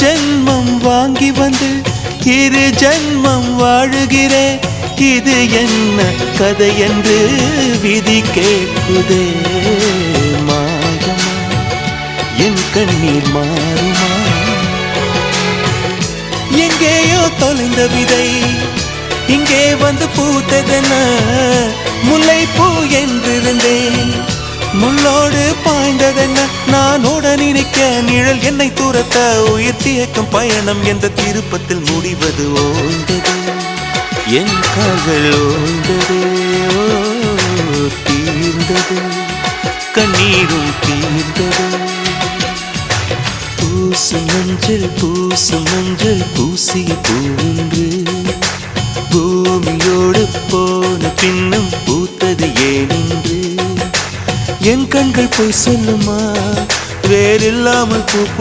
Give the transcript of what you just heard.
ஜென்மம் வாங்கி வந்து இரு ஜென்மம் வாழுகிறேன். இது என்ன கதை என்று விதி கேட்குதே. மாயமா என் கண்ணீர் மாறுமா? எங்கேயோ தொலைந்த விதை இங்கே வந்து பூத்ததென முல்லை பூ என்றிருந்தேன். முள்ளோடு பாய்ந்ததென்ன நான் உடன் நிற்க நிழல் என்னை தூரத்த உயிர் தியக்கும் பயணம் என்ற திருப்பத்தில் முடிவது ஓய்ந்தது. என் கால்கள் ஓய்ந்தது, தீர்ந்தது, கண்ணீரும் தீர்ந்தது. பூசும் மஞ்சள் பூசிய பூன்று பூமியோடு போன பின்னும் பூத்தது ஏனென்று என் கண்கள் போய் சொல்லுமா? வேறில்லாமல் பூ